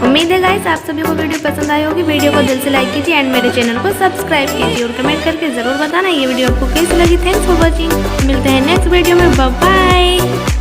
उम्मीद है गाइस आप सभी को वीडियो पसंद आई होगी। वीडियो को दिल से लाइक कीजिए एंड मेरे चैनल को सब्सक्राइब कीजिए और कमेंट करके ज़रूर बताना ये वीडियो आपको कैसी लगी। Thanks for watching. मिलते हैं नेक्स्ट वीडियो में। Bye bye.